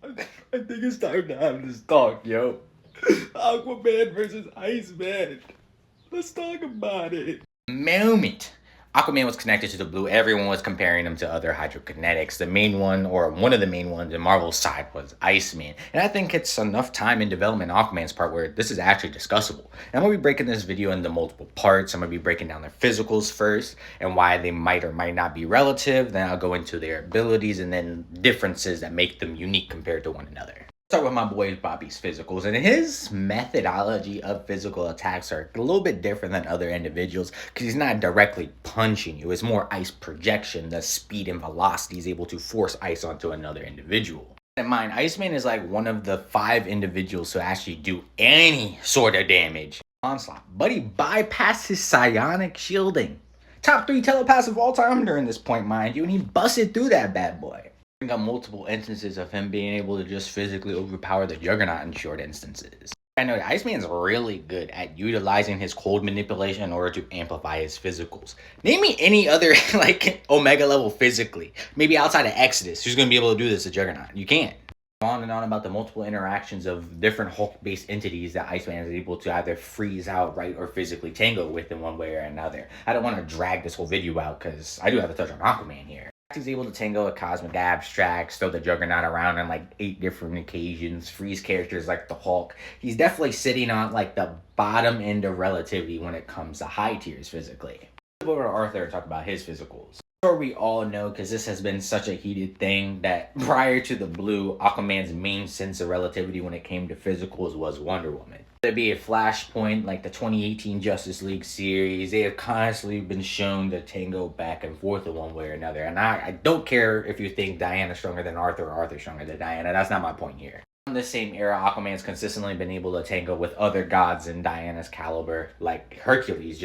I think it's time to have this talk, yo. Aquaman versus Iceman. Let's talk about it. Moment Aquaman was connected to the blue, everyone was comparing him to other hydrokinetics. The main one, or one of the main ones in Marvel's side, was Iceman. And I think it's enough time in development on Aquaman's part where this is actually discussable. And I'm going to be breaking this video into multiple parts. I'm going to be breaking down their physicals first and why they might or might not be relative. Then I'll go into their abilities and then differences that make them unique compared to one another. Start with my boy Bobby's physicals, and his methodology of physical attacks are a little bit different than other individuals because he's not directly punching you. It's more ice projection. The speed and velocity is able to force ice onto another individual. In mind, Iceman is like one of the 5 individuals who actually do any sort of damage. Onslaught, but he bypassed his psionic shielding. Top 3 telepaths of all time during this point, mind you, and he busted through that bad boy. Got multiple instances of him being able to just physically overpower the Juggernaut in short instances. I know Iceman's really good at utilizing his cold manipulation in order to amplify his physicals. Name me any other like Omega level physically, maybe outside of Exodus, who's going to be able to do this to Juggernaut. You can't. On and on about the multiple interactions of different Hulk-based entities that Iceman is able to either freeze outright or physically tango with in one way or another. I don't want to drag this whole video out because I do have to touch on Aquaman here. He's able to tango a cosmic abstracts, throw the Juggernaut around on like 8 different occasions, freeze characters like the Hulk. He's definitely sitting on like the bottom end of relativity when it comes to high tiers physically. Let's go over to Arthur and talk about his physicals. Sure, we all know because this has been such a heated thing that prior to the blue, Aquaman's main sense of relativity when it came to physicals was Wonder Woman. Whether it be a Flashpoint like the 2018 Justice League series, they have constantly been shown to tango back and forth in one way or another. And I don't care if you think Diana's stronger than Arthur or Arthur's stronger than Diana. That's not my point here. In this same era, Aquaman's consistently been able to tango with other gods in Diana's caliber, like Hercules.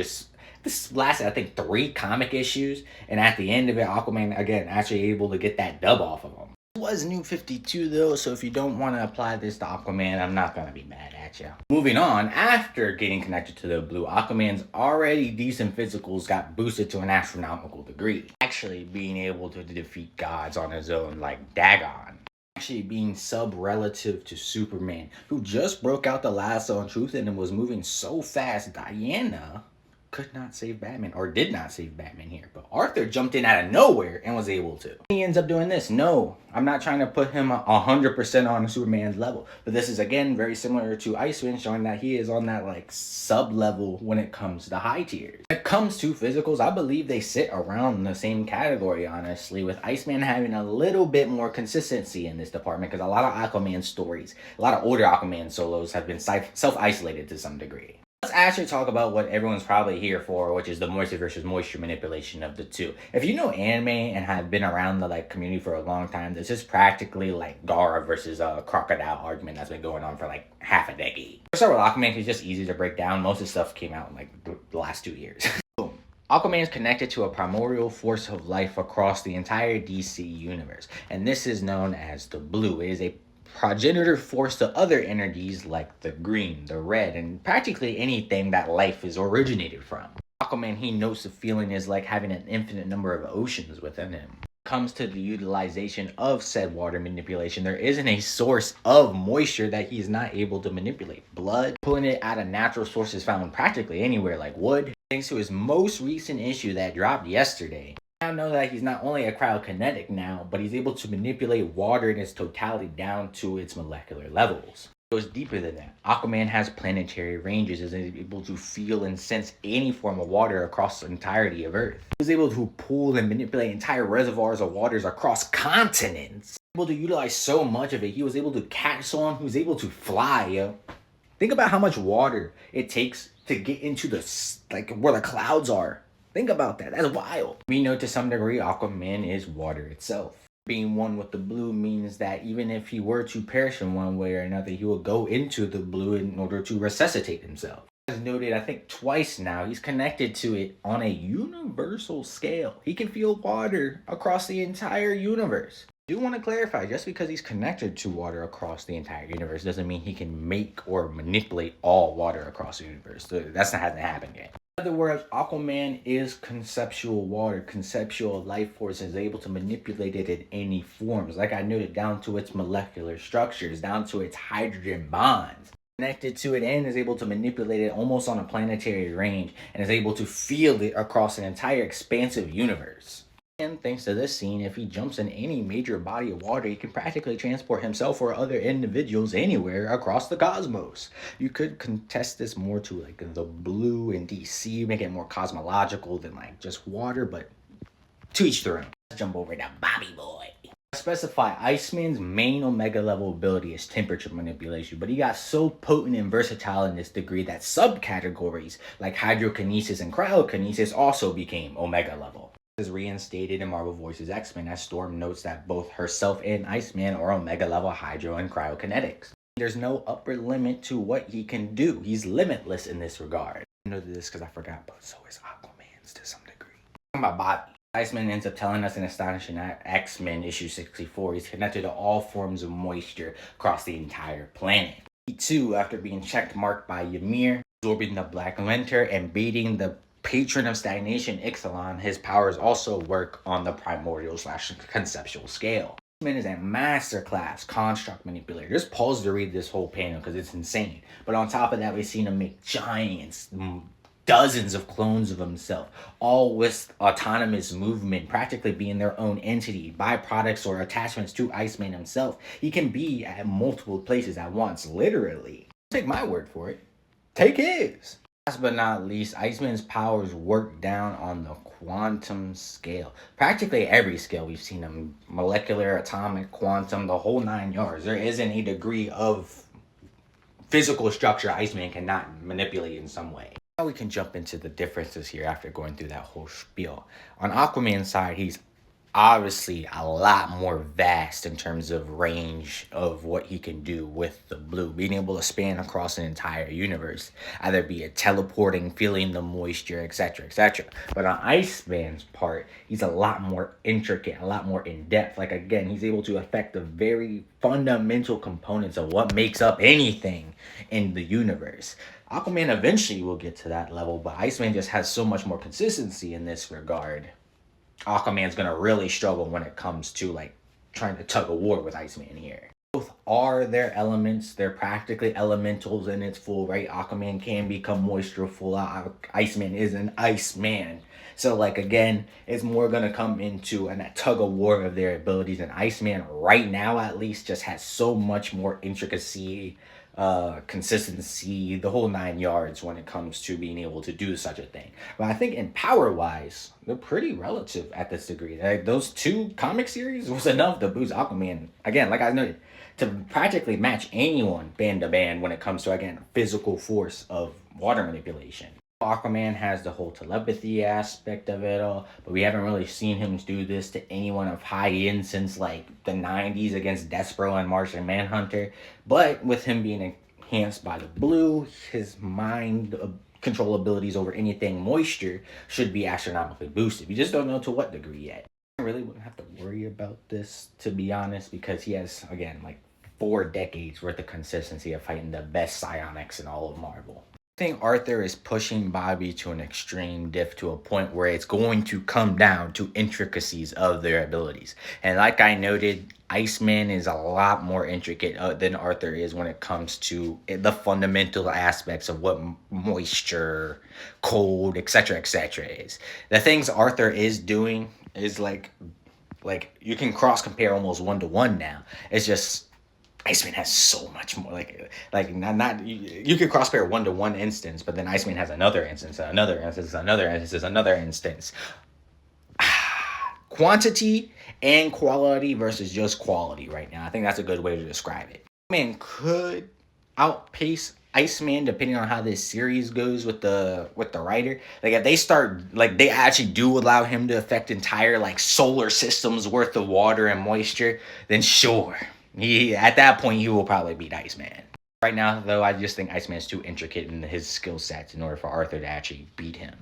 This lasted, I think, 3 comic issues, and at the end of it, Aquaman, again, actually able to get that dub off of him. It was New 52, though, so if you don't want to apply this to Aquaman, I'm not going to be mad at you. Moving on, after getting connected to the blue, Aquaman's already decent physicals got boosted to an astronomical degree. Actually being able to defeat gods on his own, like Dagon. Actually being sub-relative to Superman, who just broke out the lasso on Truth and was moving so fast, Diana could not save Batman, or did not save Batman here. But Arthur jumped in out of nowhere and was able to. He ends up doing this. No, I'm not trying to put him 100% on Superman's level. But this is, again, very similar to Iceman, showing that he is on that, like, sub-level when it comes to high tiers. When it comes to physicals, I believe they sit around the same category, honestly, with Iceman having a little bit more consistency in this department, because a lot of Aquaman stories, a lot of older Aquaman solos have been self-isolated to some degree. Let's actually talk about what everyone's probably here for, which is the moisture versus moisture manipulation of the two. If you know anime and have been around the like community for a long time, this is practically like Gara versus a crocodile argument that's been going on for like half a decade. Let's start with Aquaman, it's just easy to break down. Most of the stuff came out in like the last 2 years. Boom. Aquaman is connected to a primordial force of life across the entire DC universe, and this is known as the blue. It is a progenitor force to other energies like the green, the red, and practically anything that life is originated from. Aquaman, he knows the feeling is like having an infinite number of oceans within him. When it comes to the utilization of said water manipulation, there isn't a source of moisture that he is not able to manipulate. Blood, pulling it out of natural sources found practically anywhere like wood. Thanks to his most recent issue that dropped yesterday, now know that he's not only a cryokinetic now, but he's able to manipulate water in its totality down to its molecular levels. It goes deeper than that. Aquaman has planetary ranges, is able to feel and sense any form of water across the entirety of Earth. He was able to pull and manipulate entire reservoirs of waters across continents. Able to utilize so much of it, he was able to catch someone who's able to fly, yo. Think about how much water it takes to get into the, like, where the clouds are. Think about that. That's wild. We know to some degree Aquaman is water itself. Being one with the blue means that even if he were to perish in one way or another, he will go into the blue in order to resuscitate himself. As noted, I think twice now, he's connected to it on a universal scale. He can feel water across the entire universe. I do want to clarify, just because he's connected to water across the entire universe doesn't mean he can make or manipulate all water across the universe. That's not hasn't happened yet. In other words, Aquaman is conceptual water, conceptual life force, is able to manipulate it in any forms. Like I noted, down to its molecular structures, down to its hydrogen bonds. Connected to it and is able to manipulate it almost on a planetary range and is able to feel it across an entire expansive universe. And thanks to this scene, if he jumps in any major body of water, he can practically transport himself or other individuals anywhere across the cosmos. You could contest this more to like the blue in DC, make it more cosmological than like just water, but to each their own. Let's jump over to Bobby Boy. Specify Iceman's main Omega level ability is temperature manipulation, but he got so potent and versatile in this degree that subcategories like hydrokinesis and cryokinesis also became Omega level. Is reinstated in Marvel Voices X-Men as Storm notes that both herself and Iceman are Omega level hydro and cryokinetics. There's no upper limit to what he can do. He's limitless in this regard. I know this because I forgot, but so is Aquaman's to some degree. Talking about Bobby. Iceman ends up telling us in Astonishing X-Men issue 64 he's connected to all forms of moisture across the entire planet. He too, after being checked marked by Ymir, absorbing the Black Winter and beating the patron of stagnation Ixalan, his powers also work on the primordial / conceptual scale. Iceman is a masterclass construct manipulator. Just pause to read this whole panel because it's insane. But on top of that, we've seen him make giants, dozens of clones of himself, all with autonomous movement, practically being their own entity, byproducts or attachments to Iceman himself. He can be at multiple places at once, literally. Take my word for it. Take his. Last but not least, Iceman's powers work down on the quantum scale. Practically every scale we've seen him, molecular, atomic, quantum, the whole 9 yards. There isn't a degree of physical structure Iceman cannot manipulate in some way. Now we can jump into the differences here after going through that whole spiel. On Aquaman's side, he's obviously a lot more vast in terms of range of what he can do with the blue, being able to span across an entire universe, either be it teleporting, feeling the moisture, etc., etc. But on Iceman's part, he's a lot more intricate, a lot more in-depth. Like again, he's able to affect the very fundamental components of what makes up anything in the universe. Aquaman eventually will get to that level, but Iceman just has so much more consistency in this regard. Aquaman's gonna really struggle when it comes to like trying to tug a war with Iceman here. Both are their elements. They're practically elementals in its full right. Aquaman can become moistureful. Iceman is an Iceman. So like again, it's more gonna come into a tug of war of their abilities. And Iceman right now at least just has so much more intricacy, consistency, the whole 9 yards when it comes to being able to do such a thing. But I think in power wise, they're pretty relative at this degree. Like those two comic series was enough to boost Aquaman, again, like I noted, to practically match anyone band to band when it comes to, again, physical force of water manipulation. Aquaman has the whole telepathy aspect of it all, but we haven't really seen him do this to anyone of high end since like the 90s against Despero and Martian Manhunter. But with him being enhanced by the blue, his mind control abilities over anything moisture should be astronomically boosted. We just don't know to what degree yet. I really wouldn't have to worry about this, to be honest, because he has, again, like 4 decades worth of consistency of fighting the best psionics in all of Marvel. I think Arthur is pushing Bobby to an extreme diff to a point where it's going to come down to intricacies of their abilities. And like I noted, Iceman is a lot more intricate than Arthur is when it comes to the fundamental aspects of what moisture, cold, etc., is. The things Arthur is doing is like you can cross compare almost 1-to-1 now. It's just Iceman has so much more, not you could cross pair 1-to-1 instance, but then Iceman has another instance, another instance. Quantity and quality versus just quality right now. I think that's a good way to describe it. Man could outpace Iceman depending on how this series goes with the writer. Like if they start, like they actually do allow him to affect entire like solar systems worth of water and moisture, then sure. At that point, he will probably beat Iceman. Right now, though, I just think Iceman is too intricate in his skill sets in order for Arthur to actually beat him.